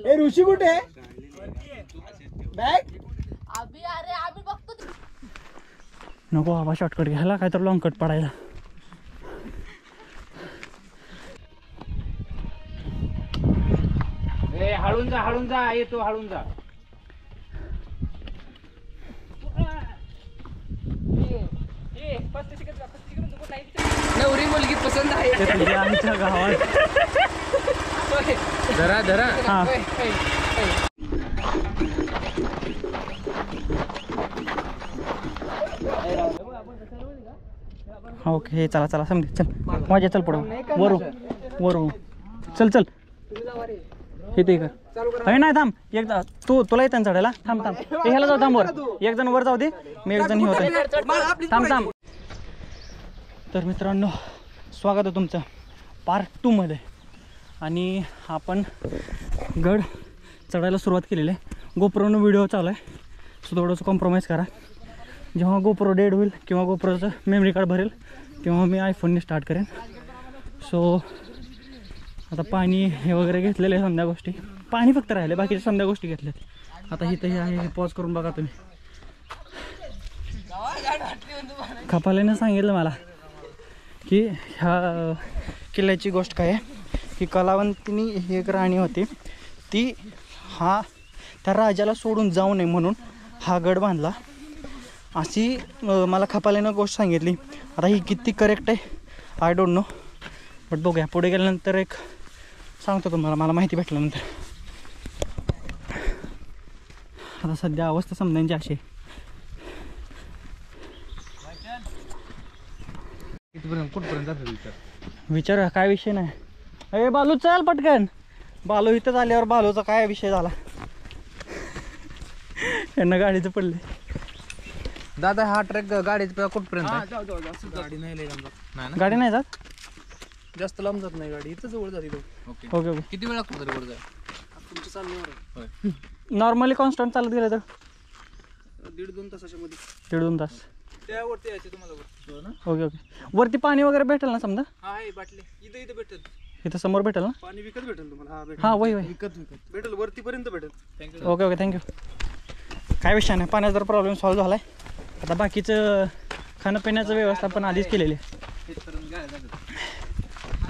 ए ऋषी कुठे बॅग अरे बघतो नको बाबा शॉर्टकट घ्यायला काय तर लॉंग कट पडायला. हळून जा येतो हळून जा. नवरी मुलगी पसंत आहे आमच्या गावात. धरा हा ओके चला चला समजे चल माझ्या चल पुढं वरू चल इथे कर. अरे नाही थांब एकदा तुला येतं चढायला. थांब ह्याला जाऊ थांब वर एक जण वर जाऊ दे मी एक जण हे होते थांब. तर मित्रांनो स्वागत आहे तुमचं पार्ट 2 मध्ये. आणि आपण गड चढायला सुरुवात केलेली आहे. गोप्रोनं व्हिडिओ चालू आहे सो थोडंसं कॉम्प्रोमाइज करा. जेव्हा गोप्रो डेड होईल किंवा गोप्रोचं मेमरी कार्ड भरेल तेव्हा मी आयफोनने स्टार्ट करेन. सो आता पाणी हे वगैरे घेतलेलं आहे. समध्या गोष्टी पाणी फक्त राहिले बाकीच्या समध्या गोष्टी घेतल्यात. आता इथं हे आहे पॉज करून बघा तुम्ही. खपाल्याने सांगितलं मला की ह्या किल्ल्याची गोष्ट काय आहे की कलावंतीनी ही एक राणी होती ती त्या राजाला सोडून जाऊ नये म्हणून हा गड बांधला अशी मला खपाल्यानं गोष्ट सांगितली. आता ही किती करेक्ट आहे आय डोंट नो बट बघूया पुढे गेल्यानंतर एक सांगतो तुम्हाला मला माहिती भेटल्यानंतर. आता सध्या अवस्था समजायची अशी कुठपर्यंत विचारूया काय विषय नाही. अरे बालू चल पटकन. बालू इथं आल्यावर बालूचा काय विषय झाला यांना गाडीचं पडले. दादा हा ट्रॅक गाडीचा कुठपर्यंत गाडी नाही जात जास्त लांब जात नाही गाडी इथं जवळ जाते. ओके ओके किती वेळ लागतो तरी वर जाय तुमचं चालण्यावर नॉर्मली कॉन्स्टंट चालत गेलं तर 1.5-2 तासाच्या मध्ये 1.5-2 तास त्यावरती यायचे तुम्हाला. ओके ओके वरती पाणी वगैरे भेटेल ना समजा. हा आहे बाटली इथं भेटेल इथं समोर भेटेल ना. पाणी विकत भेटेल तुम्हाला. हां वही विकत भेटेल वरतीपर्यंत भेटेल. थँक्यू. Okay okay thank you. काय विषय नाही पाण्याचा जर प्रॉब्लेम सॉल्व्ह झाला आहे. आता बाकीचं खाणं पिण्याचं व्यवस्था पण आधीच केलेली आहे.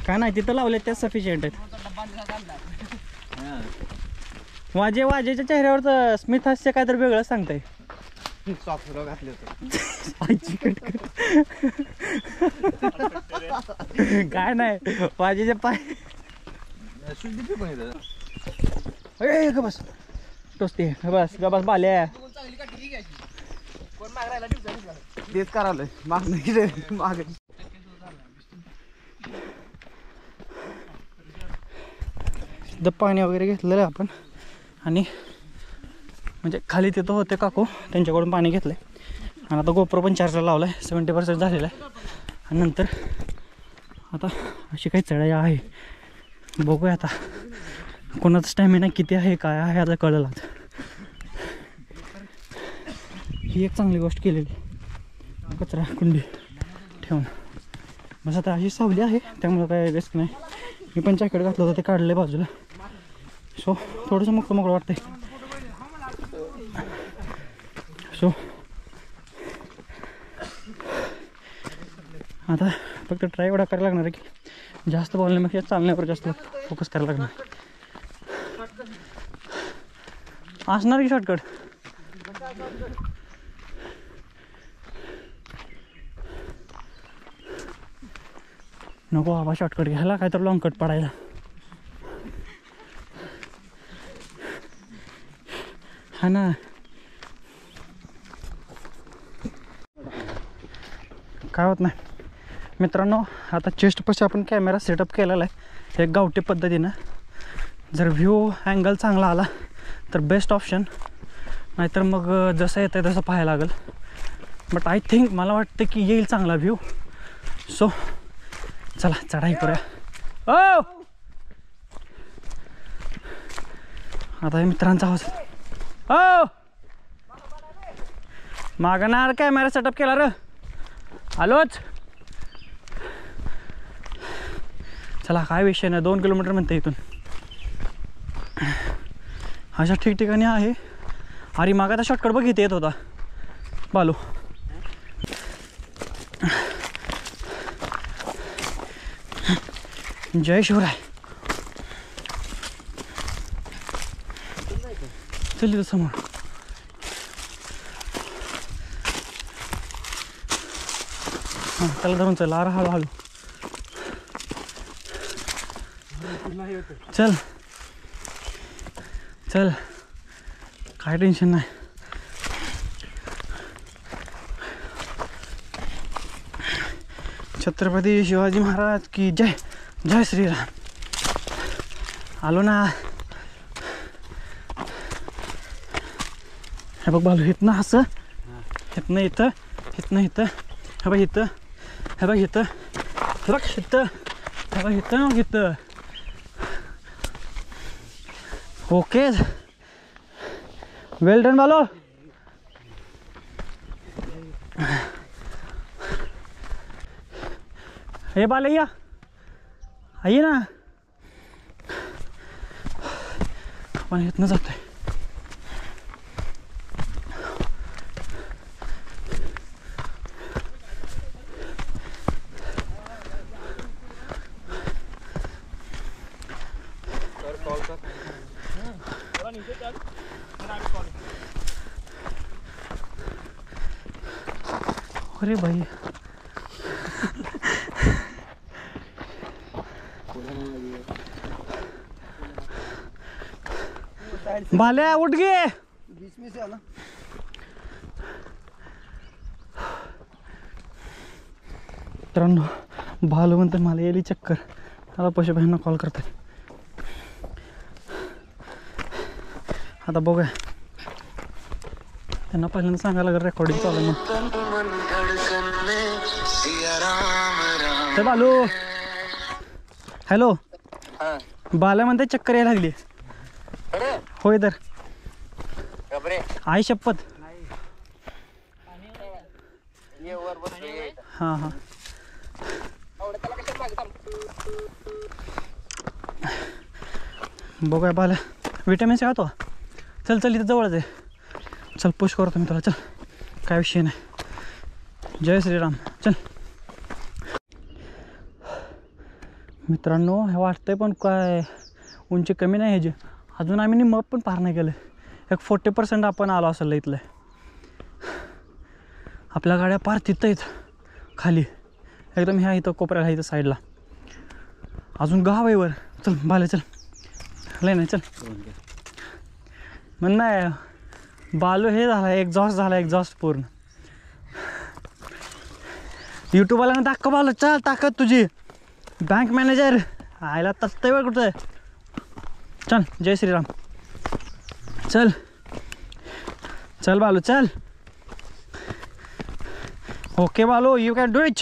काय नाही तिथं लावले त्या सफिशियंट आहेत. वाजेच्या चेहऱ्यावरचं स्मित हास्य काय तर वेगळं सांगताय. घातले काय नाही वाजेच्या पाय बस टोचते बस बस बाल्या तेच करायला माग पाणी वगैरे घेतलेलं आपण. आणि म्हणजे खाली तिथं होते काकू त्यांच्याकडून पाणी घेतलं आहे. आणि आता गोप्रो पण चार्जर लावला आहे 70% झालेला आहे. आणि नंतर आता अशी काही चढाई आहे बघूया आता कोणाचा स्टॅमिना किती आहे काय आहे आता कळलं. ही एक चांगली गोष्ट केलेली कचरा कुंडी ठेवून. बस आता अशी सावली आहे त्यामुळं काय रिस्क नाही. मी पण जॅकेट घातलं होतं ते काढले बाजूला सो थोडंसं मोकळं वाटतंय. सो आता फक्त ट्राय एवढा करायला लागणार आहे की जास्त बोलण्यापेक्षा चालण्यावर जास्त फोकस करायला लागणार असणार की शॉर्टकट. नको बाबा शॉर्टकट घ्यायला काय तर लॉंग कट पडायला. हा ना काय होत नाही मित्रांनो. आता चेस्टपाशी आपण कॅमेरा सेटअप केलेला आहे एक गावठी पद्धतीनं. जर व्ह्यू अँगल चांगला आला तर बेस्ट ऑप्शन नाहीतर मग जसं येतं तसं पाहायला लागेल. बट आय थिंक मला वाटतं की येईल चांगला व्ह्यू. सो चला चढाई करूया. ओ आता मित्रांचा आवाज ओ मागणार कॅमेरा सेटअप केला र आलोच. चला काय विषय नाही, 2 किलोमीटर म्हणते इथून. अशा ठिकठिकाणी आहे. अरे मागा आता शॉर्टकट बघ इथे येत होता बालू. जय शिवराय. चल इथं समोर. हां त्याला धरून चल. आरा हळू हळू चल चल, काय टेन्शन नाही. छत्रपती शिवाजी महाराज की जय. जय श्रीराम. आलो ना. हे बघ बालू, इथनं असं, इथनं इथं, इथनं इथं, हे बघ इथं, हे बघ इथं, हे बघ इथं, हे बघ इथं, मग इथं. ओके, वेल डन बालो. हे बालैया आइए ना. आपण इथनं जातोय. अरे भाई भाल्या उठ गे. बीच में से आना. मित्रांनो भालू म्हणते मला येली चक्कर. आता पशुभाईंना कॉल करतात. आता बघूया, त्यांना पहिल्यांदा सांगायला लागेल रेकॉर्डिंग चालू आहे मग. ते बालू हॅलो. बाल्या म्हणते चक्कर यायला लागली. होय तर आई शपथ. हां हां बघूया बाल्या विटॅमिन सी खातो. चल चल इथं जवळच आहे. चल पुश करतो मी तुला. चल काय विषय नाही. जय श्रीराम. चल मित्रांनो, हे वाटतंय पण काय उंची कमी नाही ह्याची. अजून आम्ही निम्म पण पार नाही केलं. एक 40% आपण आलो असेल इथलं. आपल्या गाड्या पार तिथं आहेत खाली एकदम. ह्या इथं कोपऱ्याला इथं साईडला अजून गाव आहे वर. चल बाले चल. लय नाही चल म्हण नाही. बालू हे झाला एक्झॉस्ट झाला. एक्झॉस्ट पूर्ण. यूट्यूबवाला दाखव बालू. चल ताकद तुझी. बँक मॅनेजर आयला तसतंय वर कुठं. चल जय श्रीराम. चल चल बालू चल. Okay Balu you can do it.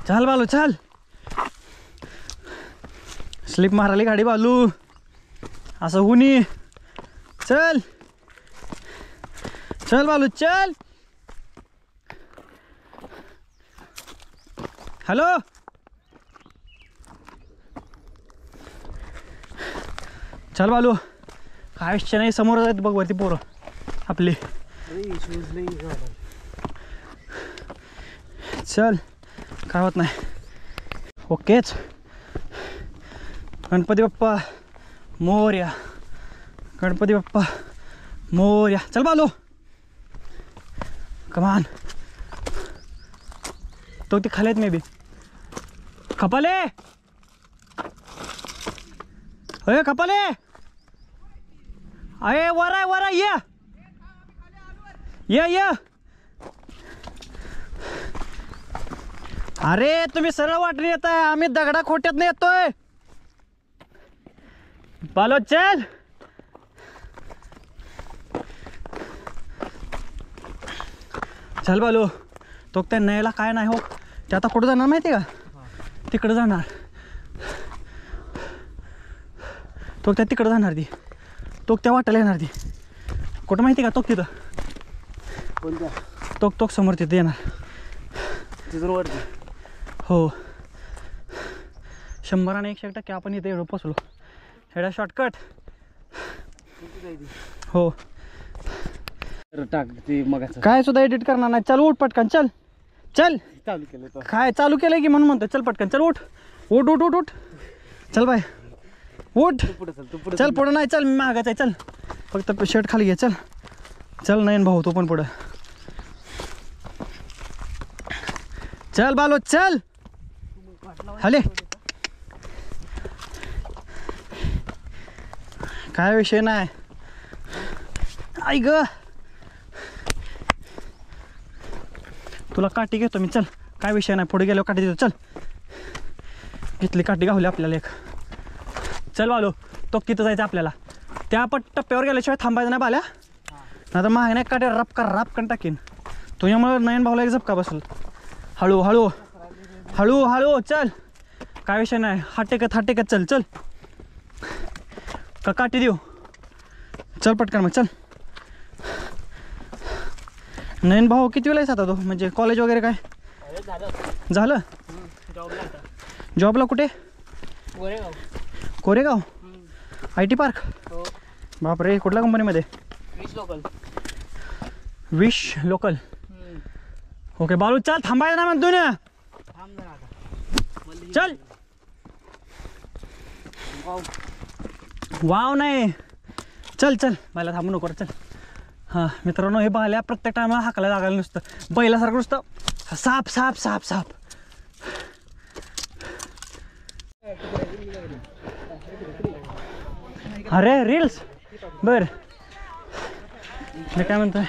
चल बालू चल. स्लिप माराली गाडी बालू. असं हुनी. चल चल बालू चल. हॅलो चल बालू. काय विषय नाही. समोर जात बघ वरती पोरं आपली. चल काय होत नाही. ओकेच. गणपती बाप्पा मोरया. गणपती बाप्पा मोरया. चल बालू कमान. तो ते खालेत मे बी. कपाले अरे कपाले. अरे वर आहे वर आहे. ये अरे तुम्ही सरळ वाटणी येत आहे. आम्ही दगडा खोट्यात नाही येतोय. बालो चल. चल बालू. तो त्या न्यायला काय नाही हो. ते आता कुठं जाणार माहिती का. तिकडं जाणार. तो त्या तिकडं जाणार. ती तो त्या वाटायला येणार. ती कुठं माहिती का. तो तिथं तोक समोर तिथं येणार. हो 100 आणि 101% आपण इथे एवढं पोचलो. हेडा शॉर्टकट. हो टाक ते मग काय सुद्धा एडिट करणार नाही. चल उठ पटकन. चल चल चालू केलं तो. काय चालू केलंय की म्हणून म्हणतो. चल पटकन. चल उठ उठ उठ उठ उठ. चल बाय उठ. पुढे चल तू पुढे चल पुढं नाही. चल मी मागायचं आहे. चल फक्त शर्ट खाली घे. चल चल नयन भाऊ तू पण पुढं. चल बालो चल. हले काय विषय नाही. आई ग तुला काठी घेतो मी. चल काय विषय नाही. पुढे गेलो काठी देतो. चल घेतली काठी गावली आपल्याला एक. चल बालो तो किती जायचं आपल्याला. त्या आपण टप्प्यावर गेल्याशिवाय थांबायचं नाही बाल्या. नाही तर महाग नाही काठी रापकन टाकीन. तुझ्यामुळे नयन भाऊला एक झपका बसल. हळू हळू हळू हळू. चल काय विषय नाही. हात टेकत चल. चल का काठी देऊ. चल पटकन मग. चल नयन भाऊ किती वेळेस आता तो म्हणजे कॉलेज वगैरे काय झालं. जॉबला कुठे. Koregaon IT park. बापरे कुठल्या कंपनीमध्ये. Wish local. ओके बालू चल थांबायला ना म्हणतो ना. चल वाव नाही. चल चल बायला थांबू नको. चल हां मित्रांनो हे बाल्या प्रत्येक टायमाला हाकाला लागायला नुसतं बैलासारखं नुसतं साप साप साप साप. अरे रील्स बर मी काय म्हणतोय.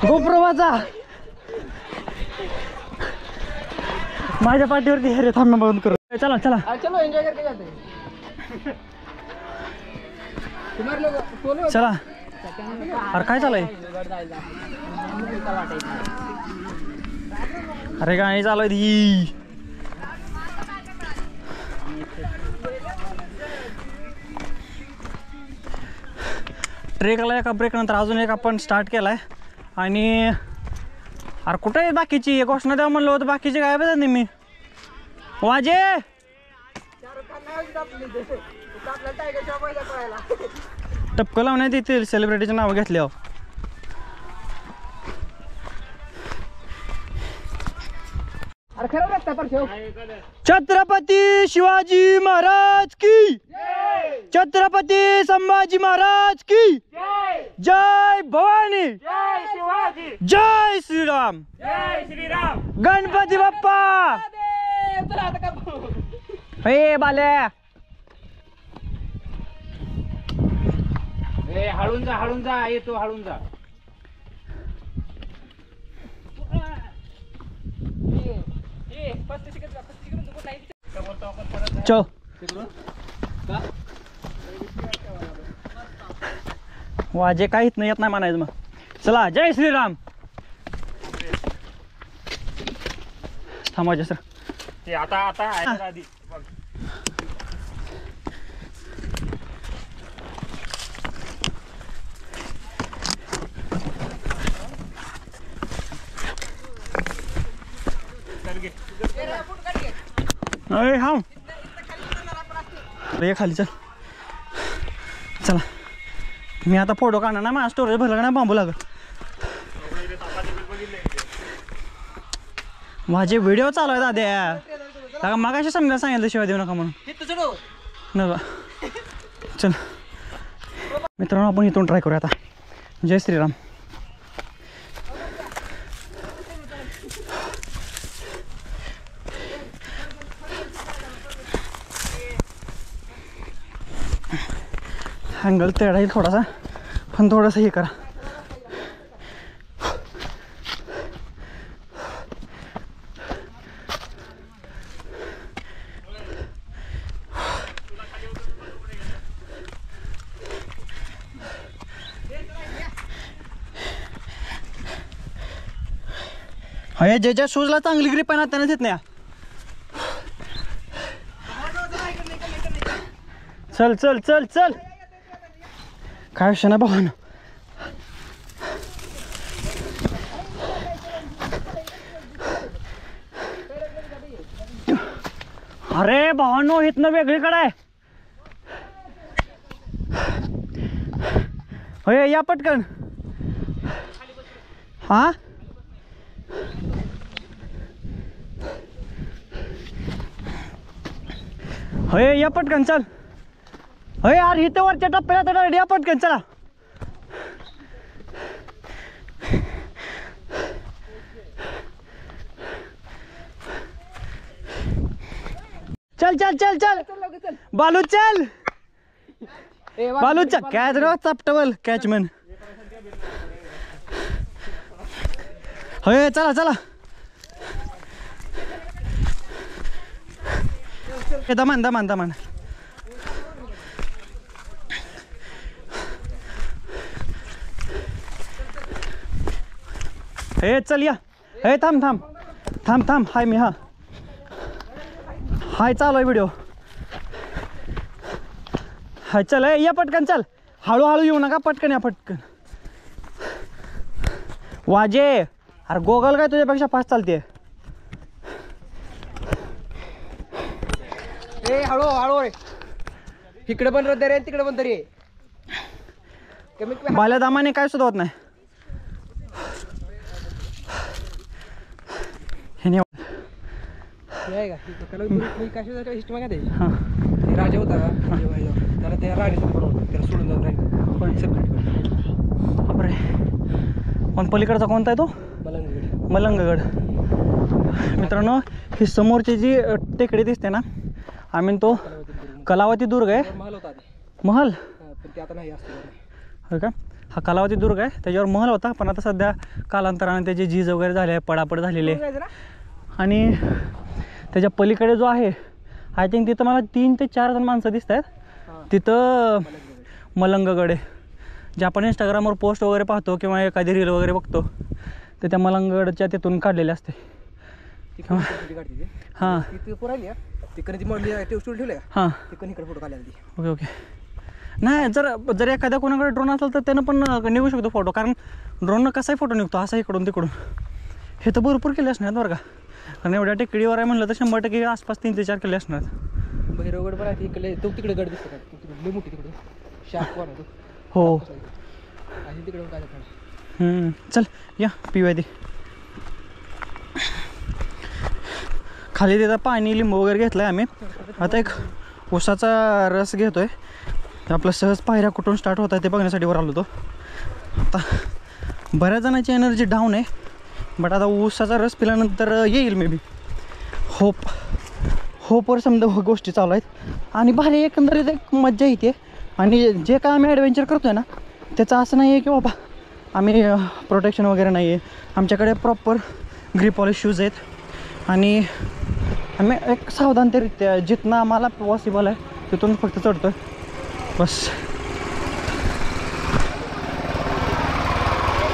गोप्रवाचा माझ्या पाठीवरती हे रे. थांब बंद करू. चला चला चलो एंजॉय करके जाते हैं. तुम्हारे लोग सोलो चला. अरे काय चालय. अरे गाणी चालू आहे ही. ट्रेकला एका ब्रेक नंतर अजून एक आपण स्टार्ट केलाय. आणि अरे कुठे आहे बाकीची. एक घोषणा द्यावं म्हणलं होतं. बाकीचे काय बघत नाही मी. वाजे टपकं लावण्यात येतील सेलिब्रिटीचे नाव घेतल्यावर. अरे खरं रस्ता पर ठेव. छत्रपती शिवाजी महाराज की. छत्रपती संभाजी महाराज की. जय भवानी. जय श्रीराम. गणपती बाप्पा. हे बाल्या हळून जा येतो हळून जा. चल वाजे काहीच नाही येत नाही म्हणायचं मग. चला जय श्रीराम. थांबायचे सर. ते आता आधी अरे हा रे खाली. चल चला मी आता फोटो काढणार ना. माझ्या स्टोरेज भरलं का नाही बांबू लागत. माझे व्हिडिओ चालू आहे दाद्या. मागाशी समजा सांगितलं शिवाय देऊ नका म्हणून नका. चल मित्रांनो आपण इथून ट्राय करूया आता. जय श्रीराम. अँगल तेढा येईल थोडासा पण थोडंसं हे करा. हे ज्याच्या शूजला चांगली ग्रिप आहे ना त्याने देत नाही. चल चल चल चल काय विषय ना भावानं. अरे भावानो इथनं वेगळीकडे आहे. होय या पटकन. हा होय या पटकन चल. होय यार इथं वरच्या टप्प्याला तर या पटकन चला. चल चल चल चल बालू चल. बालूचा कॅच रे चापटवल कॅचमॅन. होय चला चला. दमान दमान दमान. हे चल या. हे थांब थांब थांब थांब. हाय मी. हा हाय चालू आहे व्हिडिओ. हाय चल या पटकन चल. हळूहळू येऊ नका पटकन या पटकन. वाजे अरे गोगल काय तुझ्यापेक्षा फास्ट चालते. ए हळू हळू रे. इकडे पण रद्द रे तिकडे पण तरी कमीत कमी बाल्या दामाने काय सुद्धा होत नाही. हे नाही आहे का त्याला कशाचा हिस्ट्री माहिती आहे. हां ते राजा होता का त्याला त्या राणीचं बरोबर त्याला सोडून जाऊन राहिलं सेपरेट करतो. बापरे. पण पलीकडचा कोणता आहे तो. मलंगगड. मलंगगड. मित्रांनो ही समोरची जी टेकडी दिसते ना आम्ही तो कलावती दुर्ग आहे. महल होता आधी. महल पण ते आता नाही असतं. हो का. हा कलावती दुर्ग आहे त्याच्यावर महल होता पण आता सध्या कालांतराने त्याची झीज वगैरे झाली आहे पडापड झालेली आहे. आणि त्याच्या पलीकडे जो आहे आय थिंक तिथं मला 3 ते 4 जण माणसं दिसत आहेत. तिथं मलंगगड आहे. जे आपण इंस्टाग्रामवर पोस्ट वगैरे पाहतो किंवा एखादी रील वगैरे बघतो तर त्या मलंगगडच्या तिथून काढलेले असते. हां तिकडे ती मॉडली स्टूल ठेवले. हां तिकडे इकडे फोटो काढले. Okay okay. नाही जर एखाद्या कोणाकडे ड्रोन असेल तर त्यानं पण निघू शकतो फोटो. कारण ड्रोननं कसाही फोटो निघतो असा इकडून तिकडून. हे तर भरपूर केले असणार बरं का. कारण एवढ्या टेकडीवर आहे म्हणलं तर 100% आसपास 3 ते 4 केले असणार. भैरवगड पण आहे इकडे. तो तिकडे गड दिसतो का तिकडे मोठी तिकडे शार्क वर आहे. हो आणि तिकडे काय चल या पिऊया ती. खाली तिथं पाणी लिंबू वगैरे घेतलं आहे आम्ही. आता एक ऊसाचा रस घेतो आहे. आपलं सहज पायऱ्या कुठून स्टार्ट होत आहे ते बघण्यासाठी वर आलो होतो. आता बऱ्याच जणांची एनर्जी डाऊन आहे बट आता ऊसाचा रस पिल्यानंतर येईल मे बी. होपवर समजा गोष्टी चालू आहेत आणि भारी एकंदरीत एक मज्जा येते. आणि जे काय आम्ही ॲडव्हेंचर करतो आहे ना त्याचं असं नाही आहे की बाबा आम्ही प्रोटेक्शन वगैरे नाही आहे. आमच्याकडे प्रॉपर ग्रिप पॉलिश शूज आहेत आणि आम्ही एक सावधानतेरित्या जिथनं आम्हाला पॉसिबल आहे तिथून फक्त चढतो आहे बस.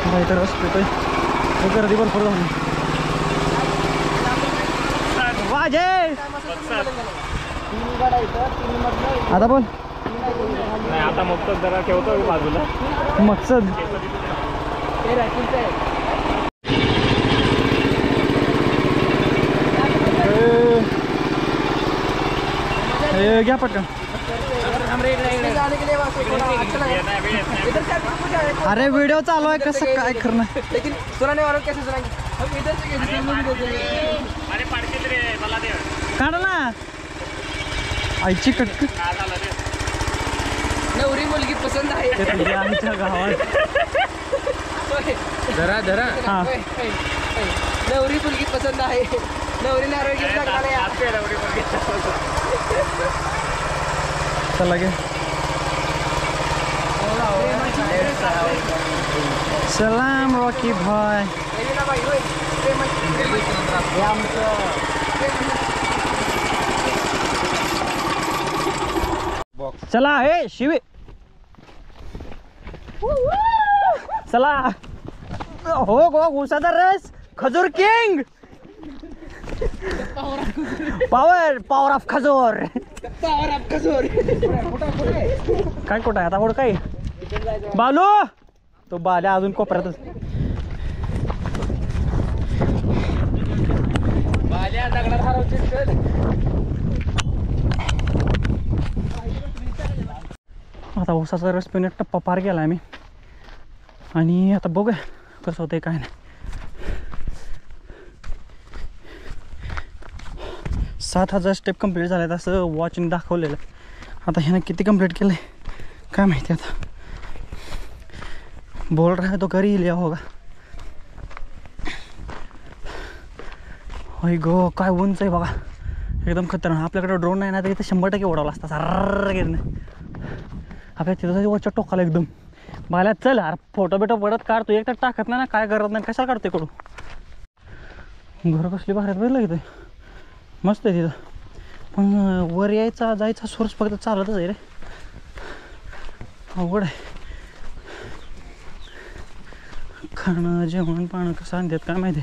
बाहेर रस पितोय. गर्दी भरपूर झाली. वाजे आता बोल. नाही आता मकसद जरा ठेवतो बाजूला. मकसद घ्या पटकन. अरे व्हिडिओ चालू आहे कसं काय करणार. लेकिन सुनाने वालों कैसे सुनाएंगे हम इधर से अरे पाडकेत रे मला दे. काढ ना आईची कटक. नवरी मुलगी पसंत आहे. आमच्या गावात धरा हां नवरी मुलगी पसंत आहे. नवरीने आरोग्य चला गे. सलाम रॉकी भाई. चला हे शिवे चला. हो गो ऊसाचा रस खजूर किंग. पॉवर पॉवर ऑफ खजूर. काय कुठं आहे आता पुढं काय बालू तो बाल्या अजून कोपऱ्यातच. आता ऊसाचा रस पिण्यात टप्पा पार गेला आम्ही आणि आता बघूया कसं होतंय काय नाही. 7,000 स्टेप कंप्लीट झाल्यात असं वॉचने दाखवलेलं. आता ह्यानं किती कंप्लीट केलंय काय माहिती. आता बोल रहा है तो कर ही लिया होगा. होय गो काय उंच आहे बघा एकदम खतरनाक. आपल्याकडे ड्रोन नाही ना तर इथे 100% उडवला असता सारं गिरणे. आपल्या तिथं वरच्या टोकाला एकदम मला चल अरे फोटो बिटो पडत काढतो एक तर टाकत नाही ना काय करत नाही कशाला काढतो इकडून. घरं कसली बाहेर बघितलं इथे मस्त आहे तिथं पण वर यायचा जायचा सोर्स फक्त चालतच आहे रे. अवघड आहे खाणं जेवण पाणं कसं आणतात काय माहिती.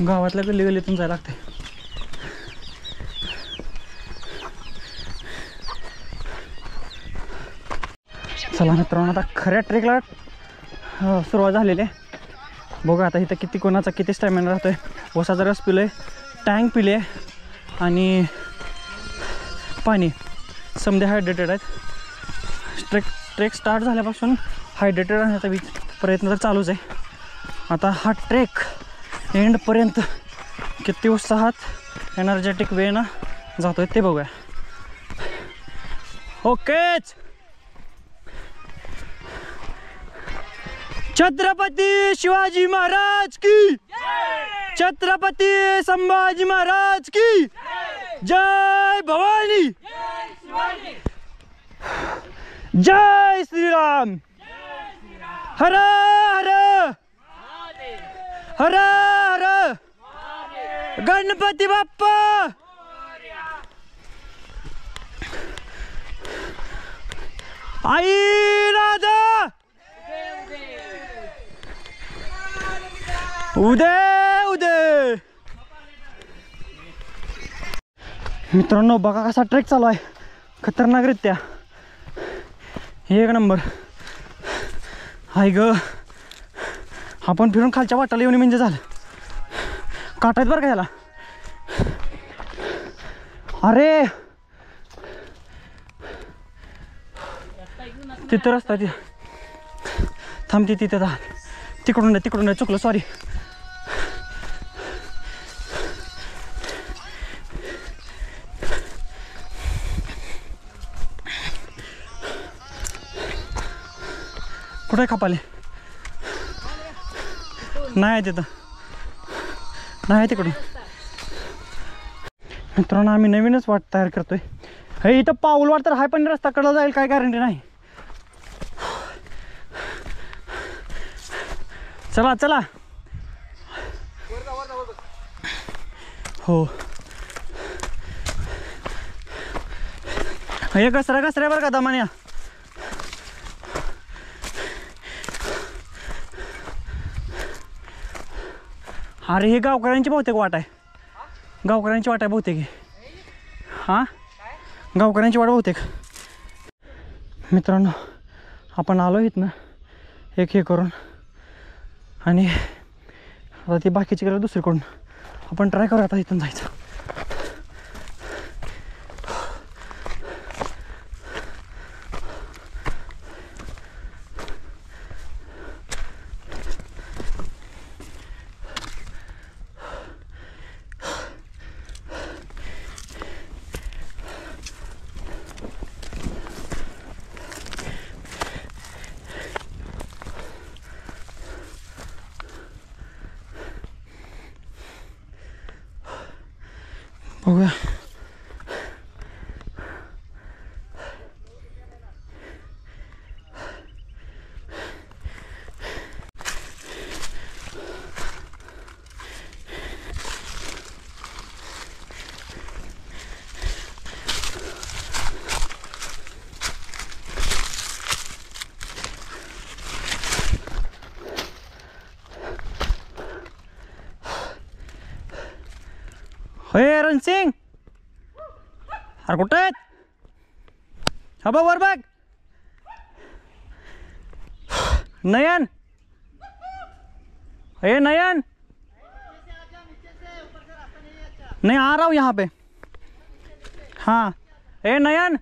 गावातल्या गल्ली गल्लीतून जायला लागते. चला मित्रांनो आता खऱ्या ट्रेकला सुरुवात झालेली आहे. बघा आता इथं किती कोणाचा किती स्टॅमिना राहतोय. ओसाचा रस पिलोय टँक पिले आणि पाणी समधे हायड्रेटेड आहेत. ट्रेक स्टार्ट झाल्यापासून हायड्रेटेड राहण्याचा प्रयत्न तर चालूच आहे. आता हा ट्रेक एंडपर्यंत किती उत्साहात एनर्जेटिक वेनं जातोय ते बघूया. ओकेच छत्रपती शिवाजी महाराज की छत्रपती संभाजी महाराज की जय भवानी जय श्रीराम हर हर हर हर गणपती बाप्पा. आई राधा उदय उदय. मित्रांनो बघा कसा ट्रेक चालू आहे खतरनाकरित्या एक नंबर. हाय ग आपण फिरून खालच्या वाटाला येऊन म्हणजे झालं काटायत बरं का ह्याला. अरे तिथं रस्ता थांबते तिथे तिकडून नाही चुकलं सॉरी. कुठे खपाले नाही तिथं नाही तिकडून. मित्रांनो आम्ही नवीनच वाट तयार करतोय. हे इथं पाऊल वाट तर हाय पण रस्ता कडला जाईल काय गॅरंटी नाही. चला चला हो हे घसऱ्या बरं का दमान्या. अरे हे गावकऱ्यांची बहुतेक वाट आहे. गावकऱ्यांची वाट आहे बहुतेक. हां गावकऱ्यांची वाट बहुतेक. मित्रांनो आपण आलो इथनं एक हे करून आणि आता ती बाकीची गेलं दुसरीकडून. आपण ट्राय करू आता इथून जायचं. बघूया रणसिंग अरे कुठं आहेत हा बघ वर बघ नयन ए नयन नहीं आ रहा हूँ यहाँ पे हाँ ए नयन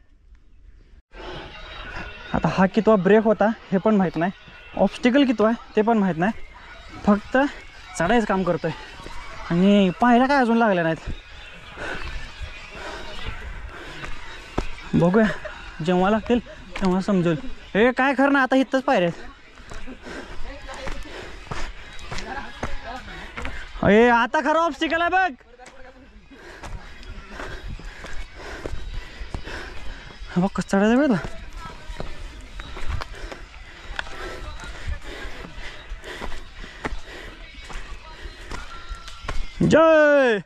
आता हा कितवा ब्रेक होता हे पण माहीत नाही ऑब्स्टिकल कितवा आहे ते पण माहीत नाही फक्त चढायचं काम करतोय आणि पायऱ्या काय अजून लागल्या नाहीत बघूया जेव्हा लागतील तेव्हा समजेल हे काय खरं ना आता इथंच पायऱ्या आहेत अरे आता खरं ऑब्स्टिकल आहे बघ बघ कसं चढायचं वेळ जय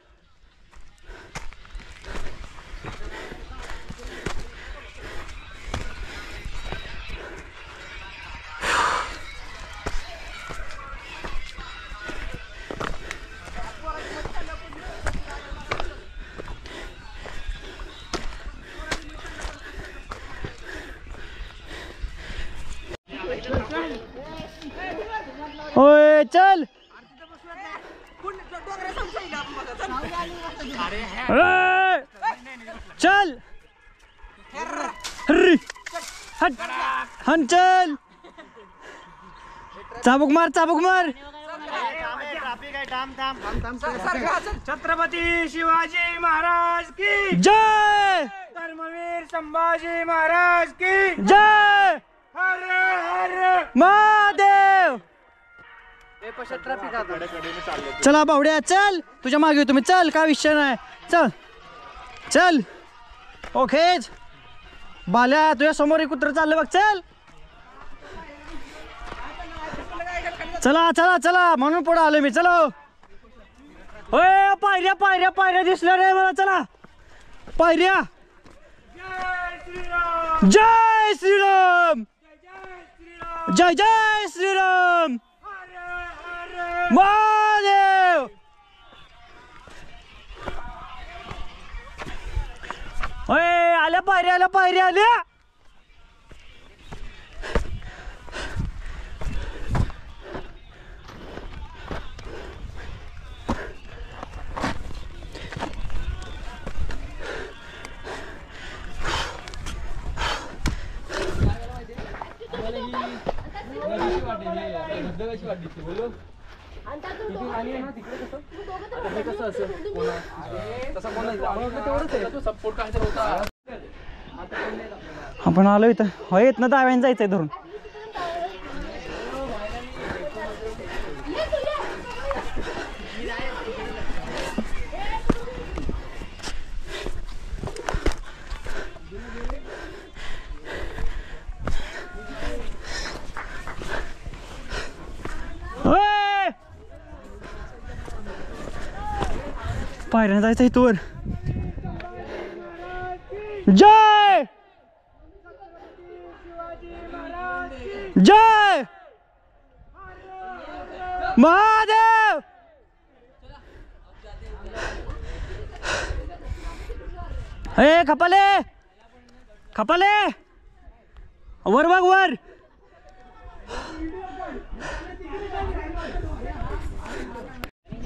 ओए चल चल हट हन चल चाबुक मार छत्रपती शिवाजी महाराज की जय धर्मवीर संभाजी महाराज की जय हर हर महादेव चला बावड्या चल तुझ्या मागे तुम्ही चल काय विषय नाही चल चल ओकेच बाल्या तुझ्या समोर एक कुत्र चाललं बघ चल चला चला चला म्हणून पुढे आलो मी चलो ओय पायऱ्या पायऱ्या पायऱ्या दिसल्या रे मला चला पायऱ्या जय श्रीराम जय जय श्रीराम महादेव ओय आल्या पायऱ्या आल्या आपण आलो इथं हो येत ना दाव्याने जायचंय धरून पायऱ्याने जायचं इथवर जय जय महादेव ए खपाले खपाले वर बघ वर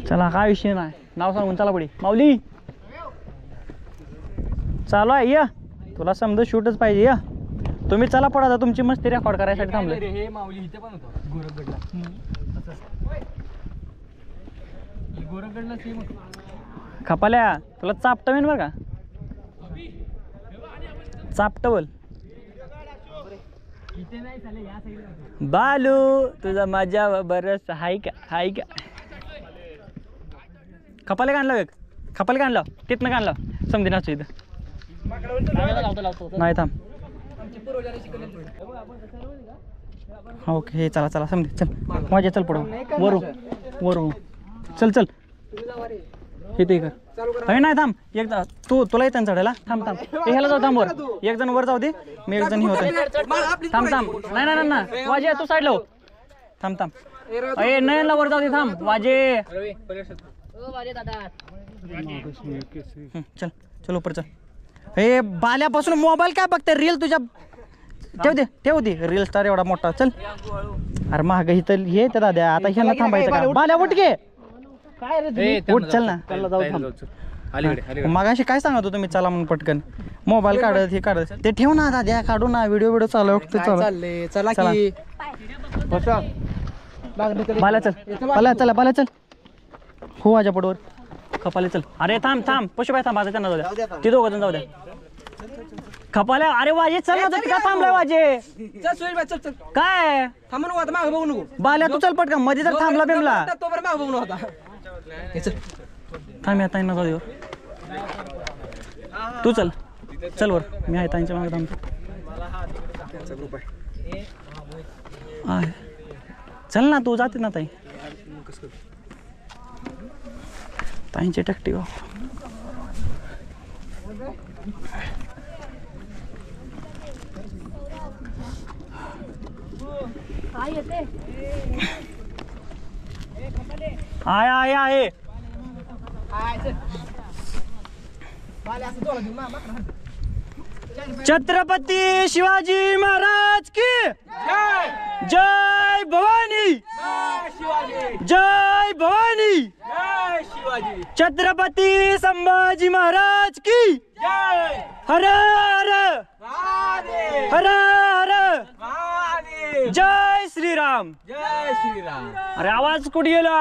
चला काय विषय नाही नाव सांगून चला पुढे माऊली चालू आहे या तुला समजा शूटच पाहिजे या तुम्ही चला पडा आता तुमची मस्ती रेकॉर्ड करायसाठी थांबले हे माऊली इथे पण होतो गोरखगडला गोरखगडला खपाल्या तुला चापटवेन बरं का चापटवल बालू तुझा माझ्या बरस हाय का खपाले का आणलं एक खपाले का आणलं तिथनं का आणलं समधी नाचू इथं नाही थांब ओके चला चला समधी चल माझ्या चल पुढं वरू चल चल इथे कर नाही थांब एकदा तुला येतं चढायला थांब ह्याला जाऊ थांब वर एक जण वर जाऊ दे मी एक जण हे होते थांब नाही ना वाजे तू साईडला हो थांब अरे नयनला वर जाऊ दे थांब वाजे दादा चल चल ऊपर चल. हे बाल्यापासून मोबाईल काय बघते रील तुझ्या ठेव दे रील स्टार एवढा मोठा. चल अरे महाग इथं हे तर दाद्या आता ह्याला थांबायचं का. बाल्या उठ घे काय रे उठ चल ना. मग अशी काय सांगत होतो मी चला म्हणून पटकन मोबाईल काढत हे काढत ते ठेव ना दाद्या काढू ना व्हिडिओ चालू चालले चला की बाल्या चल बाल्या चल हो माझ्या पडवर खपाले चल. अरे थांब पशुबाई थांब आता त्यांना जाऊ द्या ते दोघं जाऊ द्या खपाल्या. अरे वाजे चल ना का थांबलाय वाजे. चल सुरेश भाई चल चल काय थांब नको आता मागं बघू नको. बाल्या तू चल पटकन मध्ये जर थांबला बिमला तो बरं मागं बघू नको आता. हे चल थांब आता ना जाऊ दे तू चल चल वर मी आहे ताईंच्या मागे थांबतो. आहे चल ना तू जाते ना ताई ताईंची टॅक्टी आहे छत्रपती शिवाजी महाराज की जय भवानी जय भवानी छत्रपती संभाजी महाराज की हर हर हर हर जय श्रीराम जय श्रीराम. अरे आवाज कुठे गेला.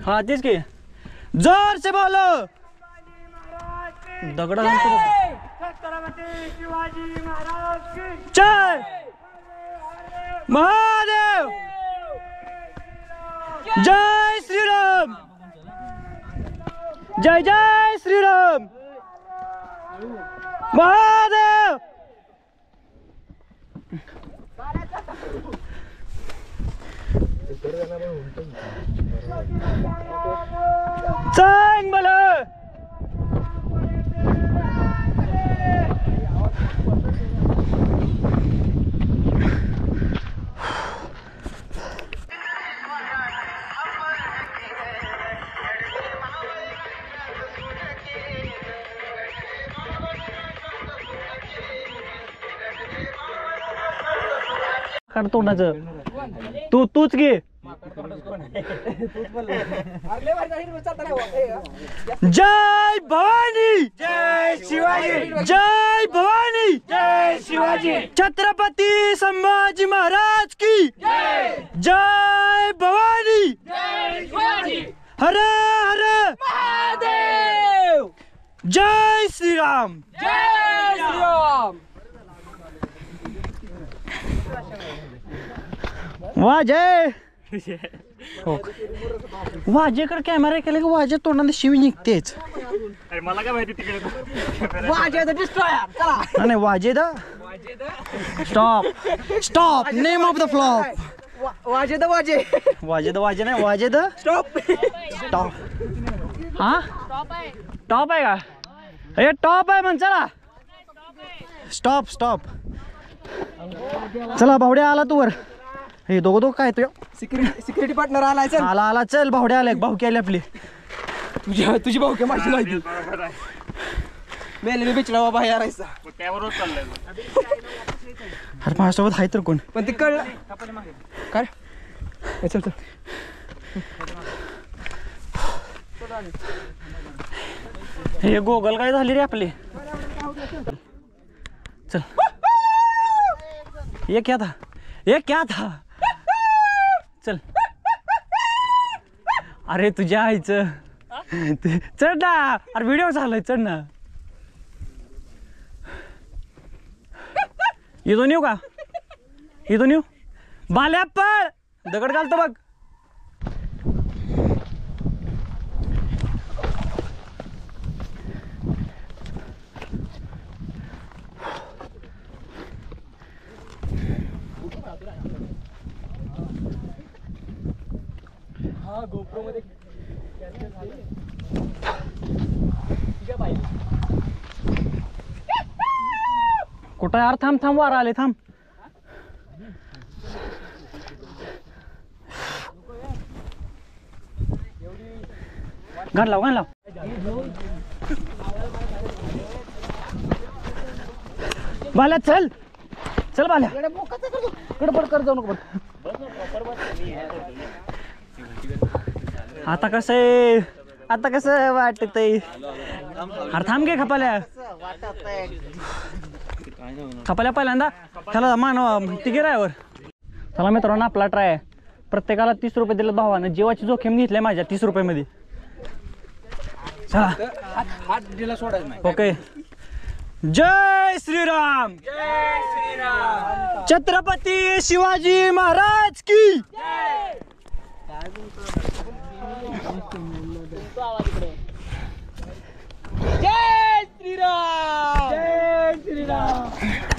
हाँ तेच की जोर से बोलो दगड़ा जय महादेव जय श्रीराम जय जय श्रीराम महादेव. सांग मला काढ तोंडाचं तूच घे. जय भवानी जय शिवाजी जय भवानी जय शिवाजी छत्रपती संभाजी महाराज की जय भवानी जय शिवाजी हर हर महादेव जय श्रीराम जय श्रीराम. वाजय हो वाजेकडे कॅमेरा केला की वाजे तोंडाने शिवी निघतेच. अरे मला काय माहिती तिकडे वाजे द डिस्ट्रॉयर चला. नाही वाजे the stop stop name of the flop. वाजे द वाजे वाजे नाही वाजे द स्टॉप टॉप. हा टॉप आहे टॉप आहे का. हे टॉप आहे म्हण चला स्टॉप स्टॉप. चला भावड्या आला तू वर. हे दोघं काय तू सिक्युरिटी पार्टनर आलाय. चल आला चल भावड्या आला भाऊ केली आपली. तुझी भाऊ काय माझी नाही. मेले मी बिचडा बाबा यारायचा त्यावरच चाललंय. अरे माझ्यासोबत आहे तर कोण पण ते कळलं काय. चल चल हे गोगल काय झाली रे आपली. चल ये क्या था चल. अरे तुझ्या आईचं चढ ना. अरे व्हिडिओ चालू चढ ना. इथून येऊ का इथून येऊ. बाल्या पळ दगड घालतो बघ. गोप्रो मध्ये कुठं यार थांब वारा आले थांब. घाण लाव बाल्या चल बाल्या कडपड कर जाऊ नको. आता कसं वाटतंय. अरे थांब घे खपाल्या पहिल्यांदा त्याला मानव तिकीरावर. चला मित्रांनो आपला ट्राय आहे. प्रत्येकाला 30 रुपये दिले भावानं. जीवाची जोखीम घेतली माझ्या 30 रुपयामध्ये. चला हात दिला सोडायचं नाही. ओके. जय श्रीराम. छत्रपती शिवाजी महाराज की. जय श्रीराम.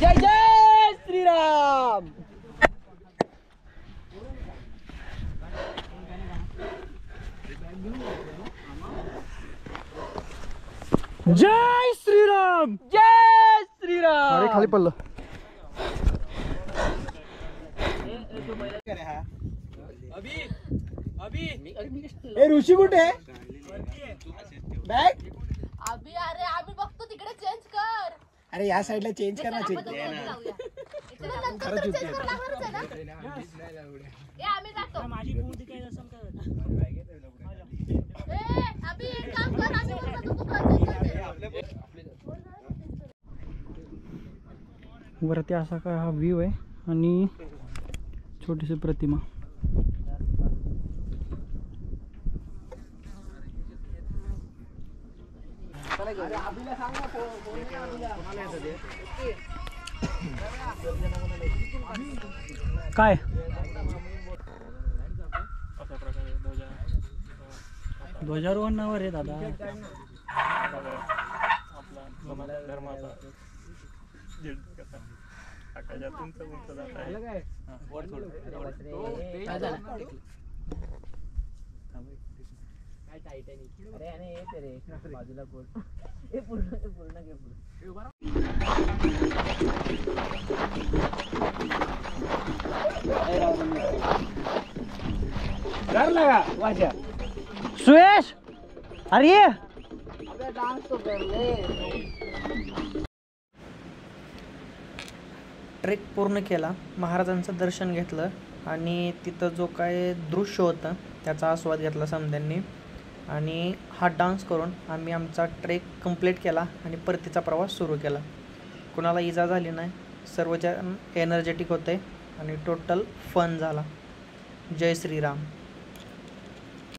जय श्रीराम. जय श्रीराम. अरे खाली पडलं. ऋषी कुठे बॅग. अभि अरे आम्ही बघतो तिकडे चेंज कर. अरे या साईडला चेंज कर ना. आपण दोघं जाऊया. इकडे नंतर तर change करावं लागणारच आहे ना. आम्ही जातो. अभि एक काम कर. आम्ही पण जातो. तू कर. वरती असा काय हा व्ह्यू आहे आणि छोटीशी प्रतिमा. काय ध्वजारोहणावर आहे दादा. धर्माचा आकाशातून जात आहे. सुयश अरे ये. ट्रेक पूर्ण केला. महाराजांचं दर्शन घेतलं आणि तिथं जो काय दृश्य होतं त्याचा आस्वाद घेतला समद्यांनी. आणि हा डान्स करून आम्ही आमचा ट्रेक कंप्लीट केला आणि परतीचा प्रवास सुरू केला. कुणाला इजा झाली नाही. सर्वजण एनर्जेटिक होते आणि टोटल फन झाला. जय श्रीराम.